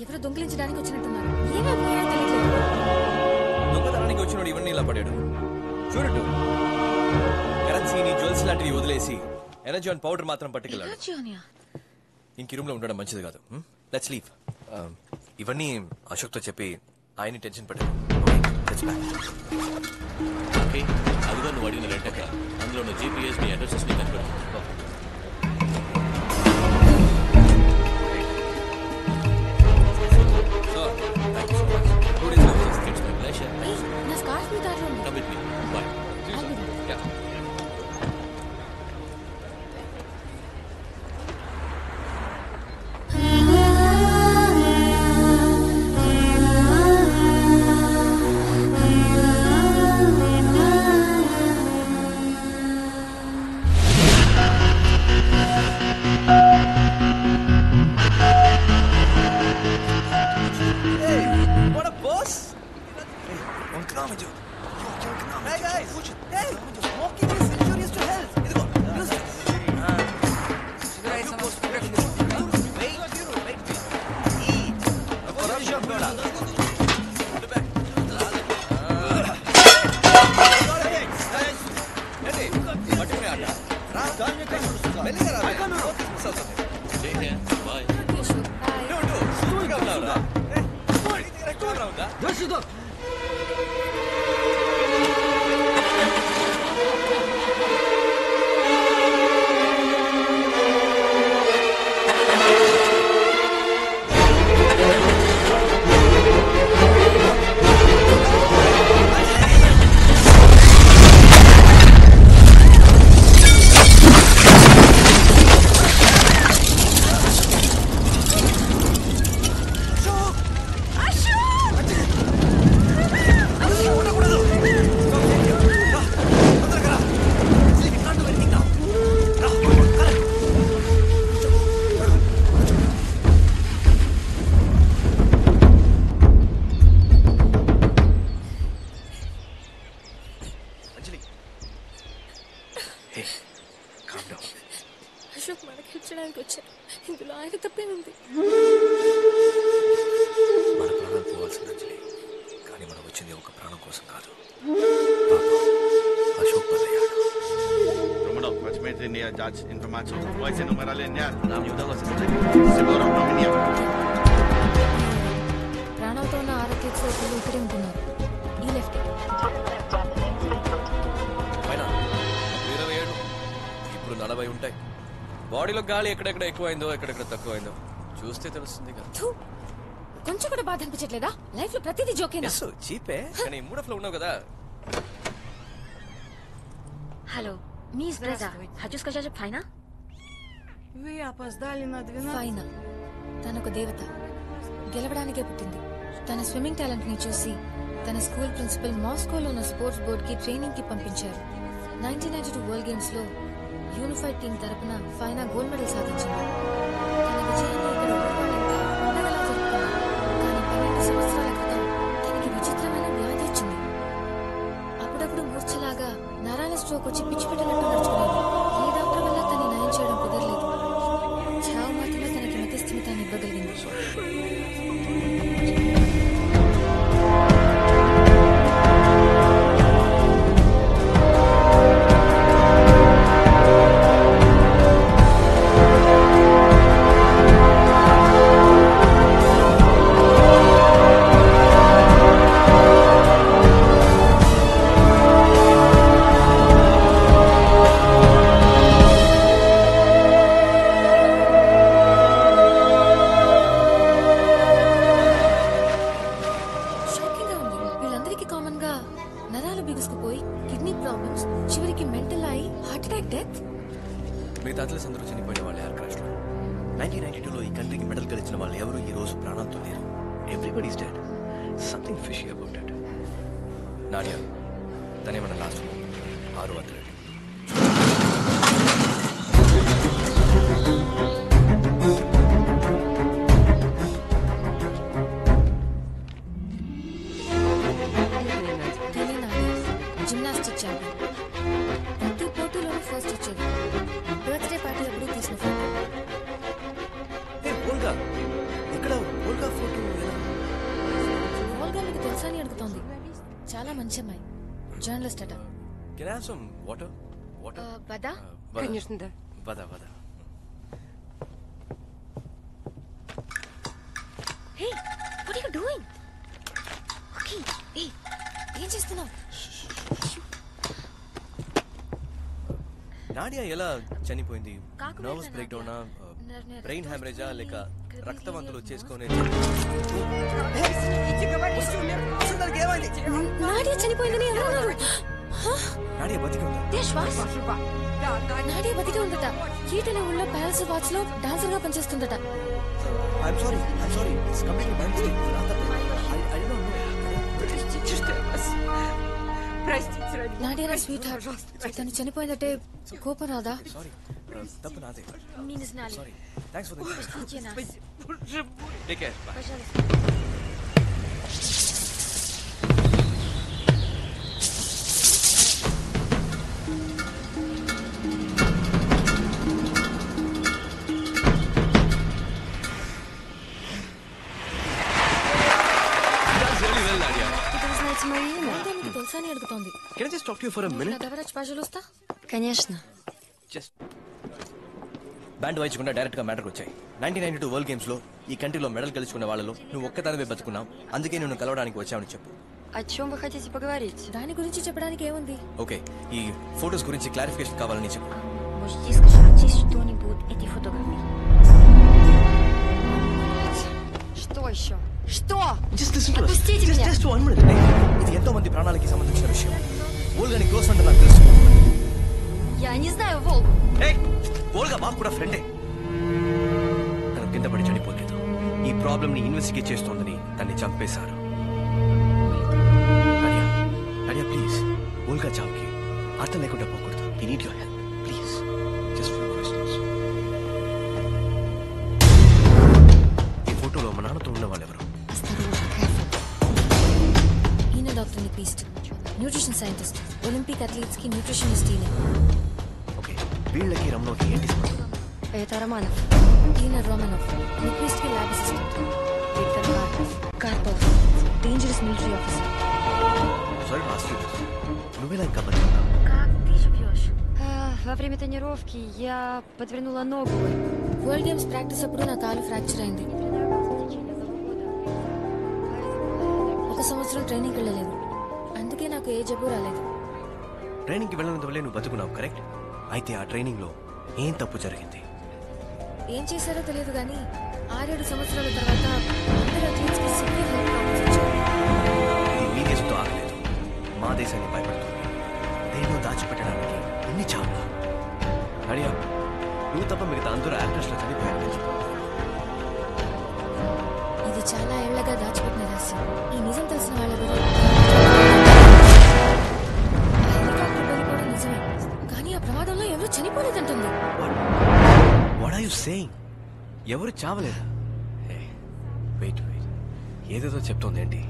ఎవరో దొంగిలించడానికి వచ్చినట్టున్నారు. ఏమైపోయాయో తెలియట్లేదు. దొంగతనానికి వచ్చినోడు ఇవన్నీ ఇలా పడాడు. చూడటు కరెన్సీని జ్యువెల్స్ లాంటివి వదిలేసి ఎనర్జీ ఆన్ పౌడర్ మాత్రం పట్టుకెళ్ళాడు. ఇంక రూమ్ లో ఉండడం మంచిది కాదు. Let's leave. ఇవన్నీ అశోక్తో చెప్పి ఆయన్ని టెన్షన్ పెట్టాడు. అదిగా నువ్వు అడిగిన రెంటక అందులో ఉన్న జీపీఎస్ నీ అడ్రసెస్ ని కనిపెట్టు. అశోక్ మనకి హెచ్చడానికి వచ్చారు. ఇందులో ఆయన తప్పే ఉంది. మన ప్రాణాలు పోవాల్సింది అంజలి, కానీ మనం వచ్చింది ఒక ప్రాణం కోసం కాదు. అశోక్ బలయ్యాడు. Romanov, возьмите мне дать информацию. Давайте номера линия. Нам не удалось это. Сигуров на меня. ప్రాణాలతో ఉన్న ఆరోగ్యతో ఇక్కడే ఉంటున్నారు. ఈ లెఫ్ట్. పైన 27, ఇప్పుడు 40 ఉంటాయి. బాడీలో గాలి ఎక్కడెక్కడ ఎక్కువైందో ఎక్కడెక్కడ తక్కువైందో చూస్తే తెలుస్తుంది కదా. కొంచెం కూడా బాధ అనిపించట్లేదా? లైఫ్ లో ప్రతిదీ జోకేనా? చీపే కానీ మూడ్ ఆఫ్ లో ఉన్నావు కదా. Hello, Miss Breza. Хочу сказать Файна? Вы опоздали на 12. ఫైనా తనొక దేవత, గెలవడానికే పుట్టింది. తన స్విమ్మింగ్ టాలెంట్ ని చూసి తన స్కూల్ ప్రిన్సిపల్ మాస్కోలో ఉన్న స్పోర్ట్స్ బోర్డ్ కి ట్రైనింగ్ కి పంపించారు. 1992 వరల్డ్ గేమ్స్ లో యూనిఫైడ్ టీం తరపున ఫైనా గోల్డ్ మెడల్ సాధించింది. తన విజయాన్ని ఇక్కడ ఊరువాళ్ళంతా పండగలా జరుపుకున్నారు. కానీ 12 సంవత్సరాల క్రితం తనకి విచిత్రమైన వ్యాధి వచ్చింది. అప్పుడప్పుడు మూర్ఛలాగా నరాల స్ట్రోక్ వచ్చి పిచ్చి పెట్టినట్టు నడుచుకునేది. ఏ డాక్టర్ వల్ల తనని నయం చేయడం కుదరలేదు. చావు మాత్రమే తనకి మతి స్థిమితాన్ని ఇవ్వగలిగింది. నరాలు బిగుసుకుపోయి కిడ్నీ ప్రాబ్లమ్స్, చివరికి మెంటల్ అయి హార్ట్ అటాక్ డెత్. మీ తాతల అందరూ చనిపోయిన వాళ్ళు ఎయిర్ క్రాష్ లో. 1992లో ఈ కంట్రీకి మెడల్ గెలిచిన వాళ్ళు ఎవరు ఈ రోజు ప్రాణాలతో లేరు. Everybody is dead. Something fishy about it. Nadia తనేమన్నా లాస్ట్ 600. Gymnastic champion. ప్రతి పోటీలోనూ ఫస్ట్ వచ్చేది. బర్త్డే పార్టీ అప్పుడు తీసిన ఫోటో. ఇక్కడ ఫోటో చాలా మంచి అమ్మాయి, జర్నలిస్ట్ అట. Can I have some water? Water? Wada? Конечно, да. Вода, вода. Hey, what are you doing? Okay, hey, ఏం చేస్తున్నావు? నాడియా ఎలా చనిపోయింది? నర్వస్ బ్రేక్ డౌనా, బ్రెయిన్ హ్యామరేజా లేక రక్తవంతులు చేసుకునే? నాడియా చనిపోయిందని ఎవరన్నారు? నాడియా బతికి ఉందా? నాడియా బతికి ఉందట. కీటనే ఊళ్ళో ప్యాలెస్ వాచ్ లో డాన్సర్ గా పనిచేస్తుందట. I'm sorry. It's completely my mistake. I don't know. Nadia నా స్వీట్ హార్ట్. తను చనిపోయిందంటే కోపం రాదా? Sorry. తప్పు నాదే. నేను స్నాలి. Sorry. Thanks for the Спасибо. Take care. Bye. Пожалуйста. తెలుసా అని అడుగుతోంది. Can I just talk to you for a minute? ఎవరొచ్చి పజలుస్తా? Конечно. Just బ్యాండ్ వాయించకుండా డైరెక్ట్ గా మ్యాటర్కి వచ్చాయి. 1992 వరల్డ్ గేమ్స్ లో ఈ కంట్రీలో మెడల్ గెలుచుకున్న వాళ్ళలో నువ్వు ఒక్కదానివే బతుకున్నావు. అందుకే నిన్ను కలవడానికి వచ్చావని చెప్పు. О чем вы хотите поговорить? దాని గురించి చెప్పడానికి ఏముంది? ఓకే, ఈ ఫోటోస్ గురించి క్లారిఫికేషన్ కావాలని చెప్పు. Можете сказать что-нибудь этой фотографии? Что еще? Что? Отпустите меня! Just one minute. ఇది ఎంతో మంది ప్రాణాలకి సంబంధించిన విషయం. ఓల్గాని క్లోజ్ ఫ్రెండ్ నాకు తెలుసు. Я не знаю Волгу. ఓల్గా మాకు కూడా ఫ్రెండే. తను కింద పడి చనిపోలేదు. ఈ ప్రాబ్లం ని ఇన్వెస్టిగేట్ చేస్తోందని తన్ని చంపేశారు. నాడియా ప్లీజ్, ఓల్గా చావుకి అర్థం లేకుండా పోకూడదు. We need your help. Please. Just few questions. ఈ ఫోటోలో మా నాన్నతో ఉన్న వాళ్ళెవరు? ఈయన డాక్టర్ నిపీస్ట్, న్యూట్రిషన్ సైంటిస్ట్, ఒలింపిక్ అథ్లీట్స్ కి న్యూట్రిషనిస్ట్ ఈయన. ఓకే, వీళ్ళకి రమణోకి ఏంటి సంబంధం? Это Романов. ఈయన రోమనోవ్, నిపీస్ట్ కి lab assistant. Victor Karpov, dangerous military officer. Sorry to ask you this. నువ్వెలా ఇంకా బతుకున్నావు? Как ты живешь? Во время тренировки я подвернула ногу. వరల్డ్ గేమ్స్ ప్రాక్టీస్ అప్పుడు నా కాలు ఫ్రాక్చర్ అయింది. ఒక సంవత్సరం ట్రైనింగ్ వెళ్ళలేదు. అందుకే నాకు ఏ జబ్బు రాలేదు. ట్రైనింగ్కి వెళ్ళినంత వల్లే నువ్వు బతుకున్నావు, కరెక్ట్? అయితే ఆ ట్రైనింగ్లో ఏం తప్పు జరిగింది? ఏం చేశారో తెలియదు కానీ 6-7 సంవత్సరాల తర్వాత అందరు అథ్లీట్స్ కి సివియర్ హెల్త్ ప్రాబ్లమ్స్ వచ్చాయి. ఇది మీ దేశంతో ఆగలేదు, మా దేశాన్ని భయపడుతుంది. దేనిలో దాచిపెట్టడానికి ఎన్ని చావులు? అడియా, నువ్వు తప్ప మిగతా అందరూ యాక్టర్స్లో చనిపోయారు. ఇది చాలా ఏళ్లగా దాచిపెట్టిన రహస్యం. ఈ నిజం తెలిసిన వాళ్ళెవరూ హెలికాప్టర్ వెళ్ళిపోవడం నిజమే, కానీ ఆ ప్రమాదంలో ఎవరు చనిపోలేదంటుంది. What are you saying? ఎవరు చావలేదా? వెయిట్, ఏదేదో చెప్తోంది ఏంటి?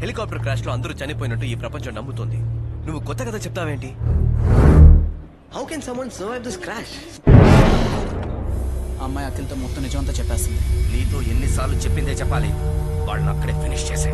హెలికాప్టర్ క్రాష్ లో అందరూ చనిపోయినట్టు ఈ ప్రపంచం నమ్ముతోంది. నువ్వు కొత్త కథ చెప్తావేంటి? How can someone survive this crash? అమ్మాయి అఖిల్తో మొత్తం నిజమంతా చెప్పేస్తుంది. నీతో ఎన్నిసార్లు చెప్పిందే చెప్పాలి. వాళ్ళని అక్కడే ఫినిష్ చేసే.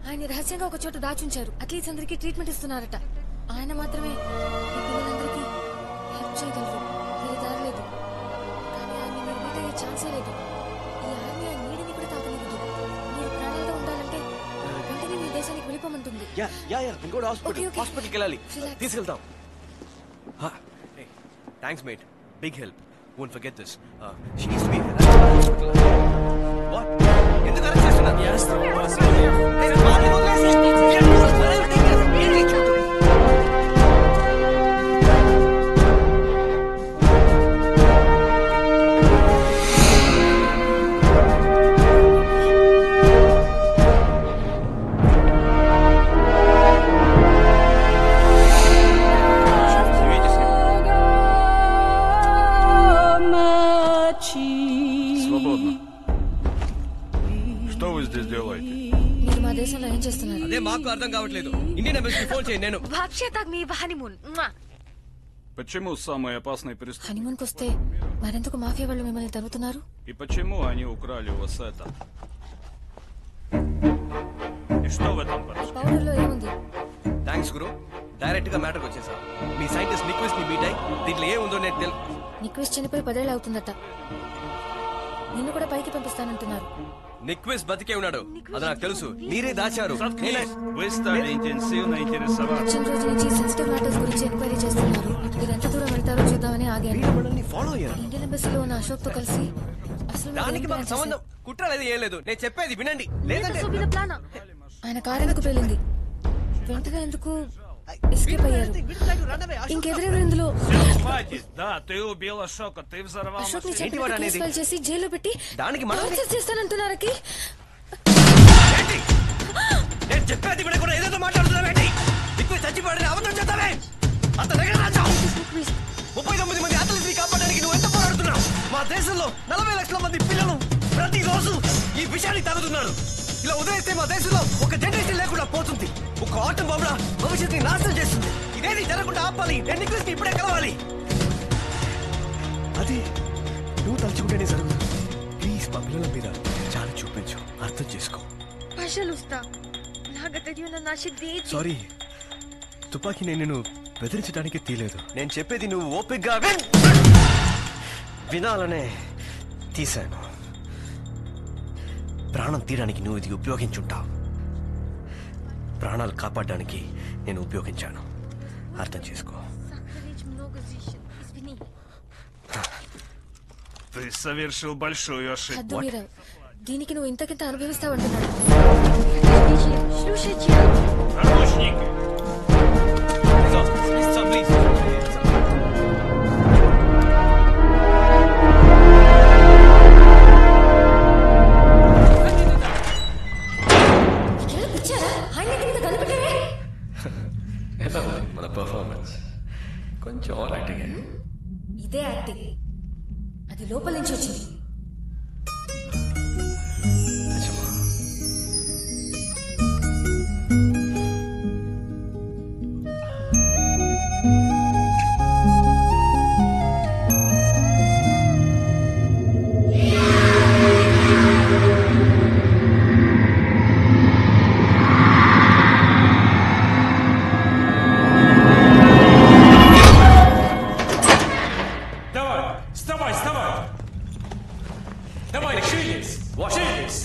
ఆయన రహస్యంగా ఒక చోట దాచుంచారు. అట్లీస్ట్ అందరికీ ట్రీట్మెంట్ ఇస్తున్నారట. ఆయన మాత్రమే ఈ పిల్లలందరికీ హెల్ప్ చేయగలరు. వేరే దారి లేదు. కానీ ఆయన మీరు మీట్ అయ్యే ఛాన్సే లేదు. ఈ ఆర్మీ ఆ నీడిని కూడా తాకలేదు. మీరు ప్రాణాలతో ఉండాలంటే వెంటనే మీ దేశానికి వెళ్ళిపోమంటుంది. హాస్పిటల్కి వెళ్ళాలి. తీసుకెళ్తాం. Thanks mate, big help. Won't forget this. She needs to be in the hospital. What? ఎందుకు అరెస్ట్ చేస్తున్నారు? Yes, మీరు మా దేశంలో ఏం చేస్తున్నారు? అదే మాకు అర్థం కావట్లేదు. ఇండియన్ ఎంబసీకి ఫోన్ చేయండి. నేను Почему самый опасный преступник? హనీమూన్కి వస్తే మరెందుకు మాఫియా వాళ్ళు మిమ్మల్ని తరుగుతున్నారు? И почему они украли у вас это? И что в этом хорошо? పౌడర్లో ఏముంది? థ్యాంక్స్ గురు, డైరెక్ట్ గా మ్యాటర్కి వచ్చేసా. మీ సైంటిస్ట్ నిక్విస్ ని మీట్ అయ్యి దీంట్లో ఏముందో నేను నిక్విస్ చనిపోయి 10 ఏళ్ళు అవుతుందట. నిన్ను కూడా పైకి పంపిస్తానంటున్నారు. నిక్విస్ బతికే ఉన్నాడు, అది నాకు తెలుసు. మీరే దాచారు. Вы стали интенсивно интересоваться. వచ్చిన రోజు నుంచి సెన్సిటివ్ మ్యాటర్స్ గురించి ఎంక్వైరీ చేస్తున్నారు. మీరు ఎంత దూరం వెళ్తారో చూద్దామని ఆగాను. మనల్ని ఫాలో అయ్యారు. ఇండియన్ ఎంబసీలో ఉన్న అశోక్ తో కలిసి అసలు దానికి మాకు సంబంధం కుట్రలేదు, ఏం లేదు. నేను చెప్పేది వినండి. లేదంటే ఆయన కారు ఎందుకు పేలింది? వెంటనే ఎందుకు ఎస్కేప్ అయ్యారు? ఇంకెదురెవరు ఇందులో? Да, ты убил Ашока, ты взорвал అశోక్ ని машину. చెప్పినట్టు కేసు ఫైల్ చేసి జైల్లో పెట్టి దానికి మనం టార్చర్ చేస్తానంటున్నారకి. నేను చెప్పేది వినకుండా ఏదేదో మాట్లాడుతున్నావేంటి? నిక్విస్ చచ్చిపోయాడని అబద్ధం చెప్తావే. అంత దగ్గర రాచావు. 39 మంది అథ్లెట్స్ ని కాపాడడానికి నువ్వు ఎంత పోరాడుతున్నావు? మా దేశంలో 40 లక్షల మంది పిల్లలు ప్రతిరోజు ఈ విషయాన్ని తాగుతున్నారు. ఇలా వదిలేస్తే మా దేశంలో ఒక జనరేషన్ లేకుండా పోతుంది. ఒక ఆటం బాంబుల భవిష్యత్తుని నాశనం చేస్తుంది. ఇదేది జరగకుండా ఆపాలి. నేను నిక్విస్ ని ఇప్పుడే కలవాలి. అది నువ్వు తలుచుకుంటేనే జరుగుతుంది. ప్లీజ్ మా పిల్లల మీద చాలా చూపించు, అర్థం చేసుకో. సారీ, తుపాకీ నేను బెదిరించడానికి తీయలేదు. నేను చెప్పేది నువ్వు ఓపికగా వినాలనే తీశాను. ప్రాణం తీయడానికి నువ్వు ఇది ఉపయోగించుంటావు. ప్రాణాలు కాపాడడానికి నేను ఉపయోగించాను. అర్థం చేసుకో. Ты совершил большую ошибку. హద్దు మీరావు. దీనికి నువ్వు ఇంతకింత అనుభవిస్తావంటున్నాడు. Наручники. మన పర్ఫార్మెన్స్ కొంచెం ఓవర్ యాక్టింగ్. ఇదే యాక్టింగ్, అది లోపల నుంచి వచ్చింది. Давай, шевелись! Шевелись!